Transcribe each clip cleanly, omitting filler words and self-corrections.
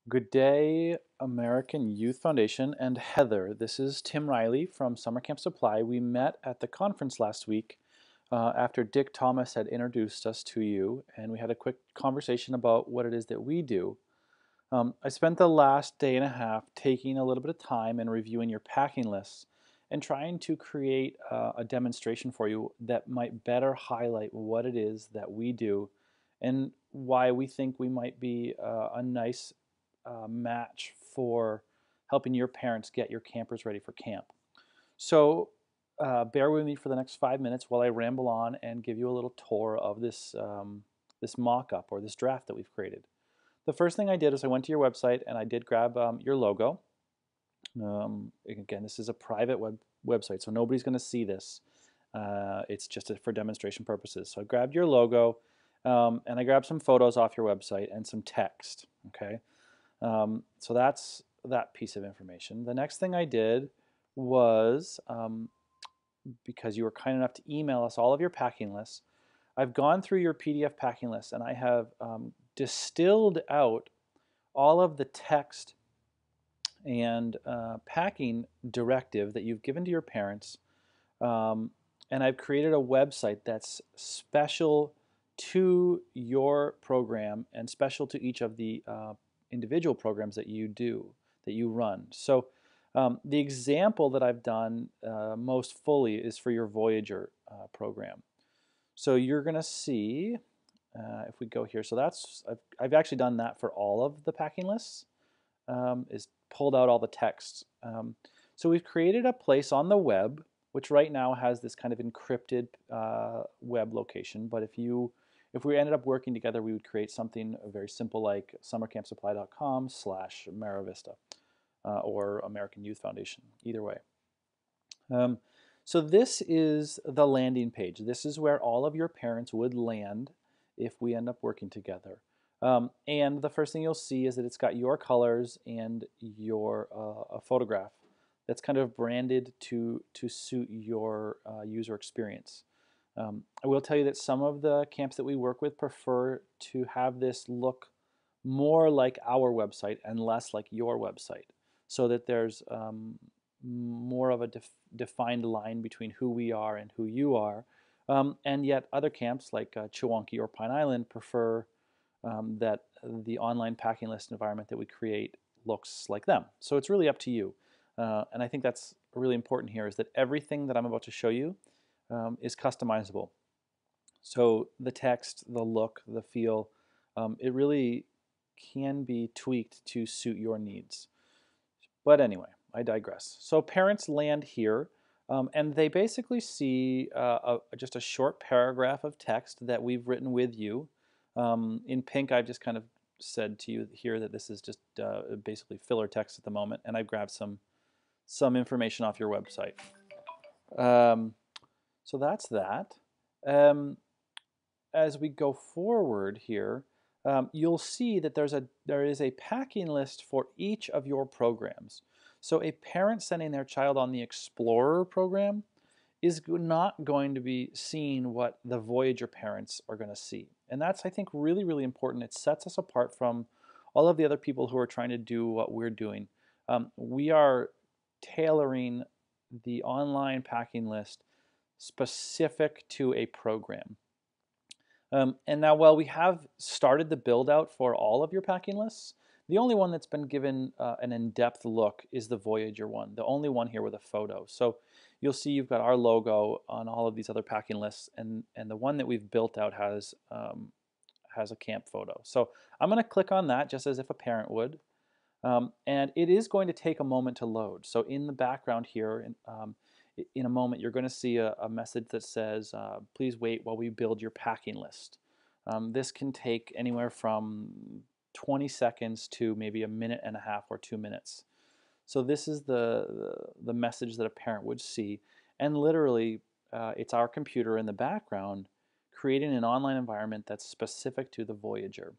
Good day, American Youth Foundation and Heather. This is Tim Riley from Summer Camp Supply. We met at the conference last week after Dick Thomas had introduced us to you, and we had a quick conversation about what it is that we do. I spent the last day and a half taking a little bit of time and reviewing your packing lists and trying to create a demonstration for you that might better highlight what it is that we do and why we think we might be a nice match for helping your parents get your campers ready for camp. So bear with me for the next 5 minutes while I ramble on and give you a little tour of this mock-up or this draft that we've created. The first thing I did is I went to your website and I did grab your logo. Again, this is a private website, so nobody's going to see this. It's just for demonstration purposes. So I grabbed your logo and I grabbed some photos off your website and some text. Okay, so that's that piece of information. The next thing I did was, because you were kind enough to email us all of your packing lists, I've gone through your PDF packing list and I have distilled out all of the text and packing directive that you've given to your parents, and I've created a website that's special to your program and special to each of the individual programs that you run. So the example that I've done most fully is for your Voyager program. So you're going to see, if we go here, so I've actually done that for all of the packing lists, is pulled out all the text. So we've created a place on the web, which right now has this kind of encrypted web location, but if we ended up working together, we would create something very simple like summercampsupply.com/MerrowVista or American Youth Foundation, either way. So this is the landing page. This is where all of your parents would land if we end up working together. And the first thing you'll see is that it's got your colors and your a photograph that's kind of branded to suit your user experience. I will tell you that some of the camps that we work with prefer to have this look more like our website and less like your website, so that there's more of a defined line between who we are and who you are. And yet other camps like Chewonki or Pine Island prefer that the online packing list environment that we create looks like them. So it's really up to you. And I think that's really important here, is that everything that I'm about to show you is customizable. So the text, the look, the feel, it really can be tweaked to suit your needs. But anyway, I digress. So parents land here, and they basically see just a short paragraph of text that we've written with you. In pink, I've just kind of said to you here that this is just basically filler text at the moment, and I've grabbed some information off your website. So that's that. As we go forward here, you'll see that there is a packing list for each of your programs. So a parent sending their child on the Explorer program is not going to be seeing what the Voyager parents are going to see. And that's, I think, really, really important. It sets us apart from all of the other people who are trying to do what we're doing. We are tailoring the online packing list specific to a program. And now, while we have started the build out for all of your packing lists, the only one that's been given an in-depth look is the Voyager one, the only one here with a photo. So you'll see you've got our logo on all of these other packing lists, and the one that we've built out has a camp photo. So I'm going to click on that just as if a parent would. And it is going to take a moment to load. So in the background here, in a moment, you're going to see a message that says, please wait while we build your packing list. This can take anywhere from 20 seconds to maybe a minute and a half or 2 minutes. So this is the message that a parent would see. And literally, it's our computer in the background creating an online environment that's specific to the Voyager.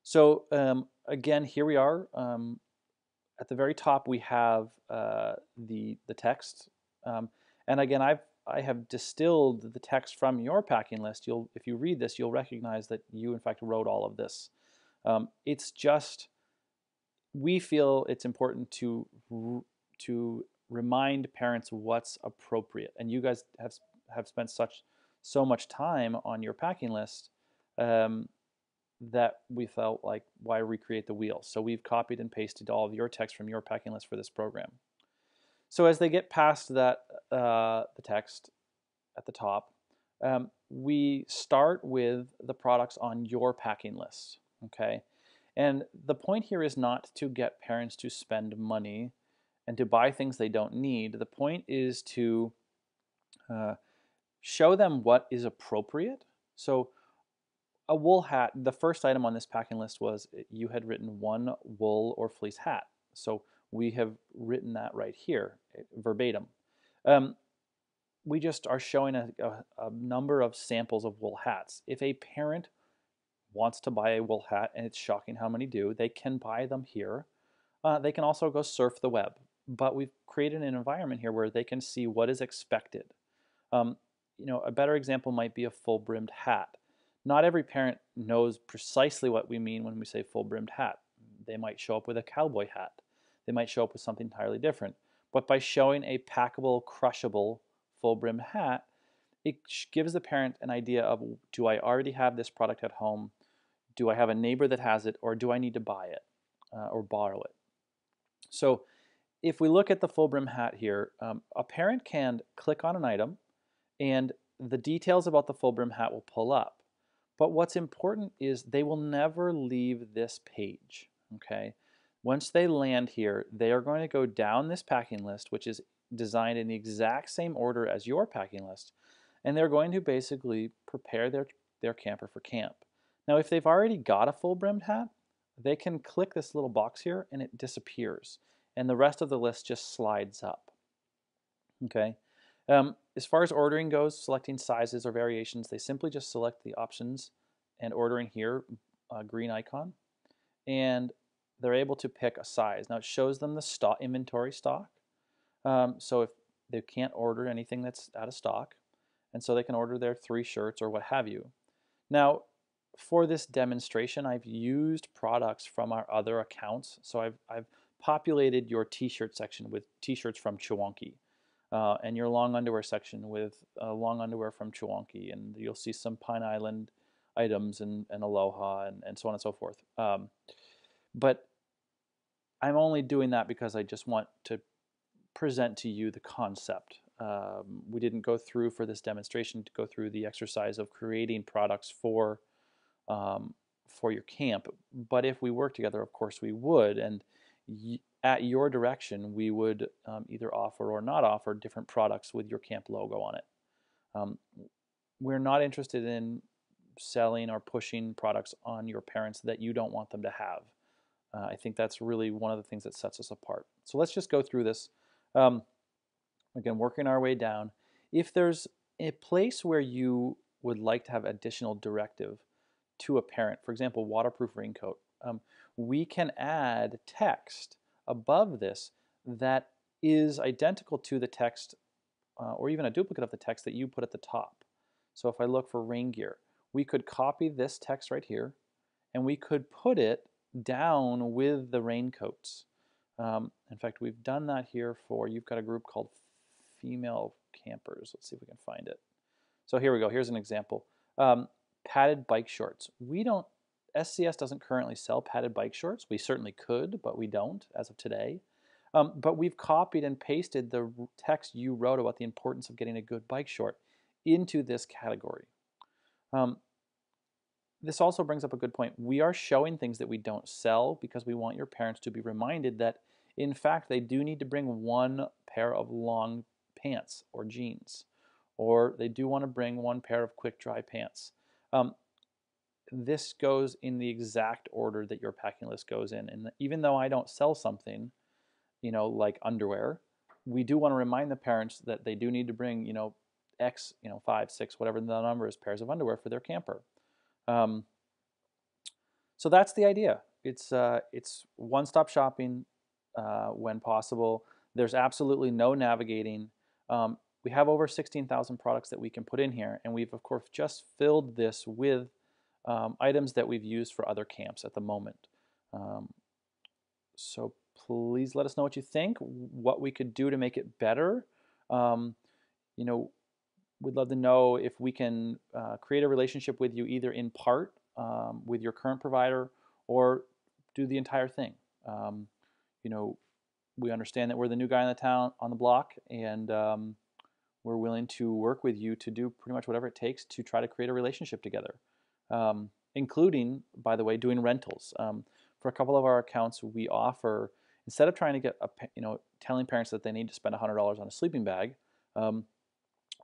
So again, here we are. At the very top, we have the text, and again, I have distilled the text from your packing list. If you read this, you'll recognize that you in fact wrote all of this. It's just we feel it's important to remind parents what's appropriate. And you guys have spent so much time on your packing list that we felt like, why recreate the wheel? So we've copied and pasted all of your text from your packing list for this program. So as they get past that, the text at the top, we start with the products on your packing list, okay? And the point here is not to get parents to spend money and to buy things they don't need. The point is to show them what is appropriate. So a wool hat, the first item on this packing list was you had written one wool or fleece hat. So we have written that right here, verbatim. We just are showing a number of samples of wool hats. If a parent wants to buy a wool hat, and it's shocking how many do, they can buy them here. They can also go surf the web. But we've created an environment here where they can see what is expected. A better example might be a full-brimmed hat. Not every parent knows precisely what we mean when we say full-brimmed hat. They might show up with a cowboy hat. They might show up with something entirely different. But by showing a packable, crushable, full-brimmed hat, it gives the parent an idea of, do I already have this product at home? Do I have a neighbor that has it? Or do I need to buy it or borrow it? So if we look at the full brim hat here, a parent can click on an item and the details about the full brim hat will pull up. But what's important is they will never leave this page, okay? Once they land here, they are going to go down this packing list, which is designed in the exact same order as your packing list, and they're going to basically prepare their camper for camp. Now, if they've already got a full brimmed hat, they can click this little box here and it disappears, and the rest of the list just slides up. Okay. As far as ordering goes, selecting sizes or variations, they simply just select the options and ordering here, green icon, and they're able to pick a size. Now it shows them the stock inventory stock. So if they can't order anything that's out of stock, and so they can order their 3 shirts or what have you. Now, for this demonstration, I've used products from our other accounts. So I've populated your t-shirt section with t-shirts from Chewonki, and your long underwear section with long underwear from Chewonki, and you'll see some Pine Island items and Aloha and so on and so forth. But I'm only doing that because I just want to present to you the concept. We didn't go through for this demonstration to go through the exercise of creating products for your camp, but if we work together, of course we would, and at your direction we would either offer or not offer different products with your camp logo on it. We're not interested in selling or pushing products on your parents that you don't want them to have. I think that's really one of the things that sets us apart. So let's just go through this. Again, working our way down. If there's a place where you would like to have additional directive to a parent, for example, waterproof raincoat, we can add text above this that is identical to the text or even a duplicate of the text that you put at the top. So if I look for rain gear, we could copy this text right here and we could put it down with the raincoats. In fact, we've done that here for, you've got a group called Female Campers. Let's see if we can find it. So here we go. Here's an example. Padded bike shorts. SCS doesn't currently sell padded bike shorts. We certainly could, but we don't as of today. But we've copied and pasted the text you wrote about the importance of getting a good bike short into this category. This also brings up a good point. We are showing things that we don't sell because we want your parents to be reminded that, in fact, they do need to bring one pair of long pants or jeans, or they do want to bring one pair of quick dry pants. This goes in the exact order that your packing list goes in. And even though I don't sell something, like underwear, we do want to remind the parents that they do need to bring, X, 5, 6, whatever the number is, pairs of underwear for their camper. So that's the idea. It's one-stop shopping when possible. There's absolutely no navigating. We have over 16,000 products that we can put in here, and we've of course just filled this with items that we've used for other camps at the moment. So please let us know what you think, what we could do to make it better. Um, you know, we'd love to know if we can create a relationship with you either in part with your current provider or do the entire thing. Um, you know, we understand that we're the new guy in the town on the block, and we're willing to work with you to do pretty much whatever it takes to try to create a relationship together, including, by the way, doing rentals. For a couple of our accounts, we offer, instead of trying to get telling parents that they need to spend $100 on a sleeping bag,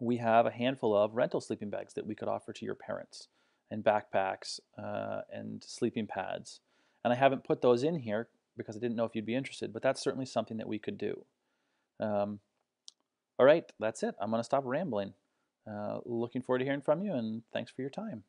we have a handful of rental sleeping bags that we could offer to your parents, and backpacks and sleeping pads. And I haven't put those in here because I didn't know if you'd be interested, but that's certainly something that we could do. Um, all right, that's it. I'm going to stop rambling. Looking forward to hearing from you, and thanks for your time.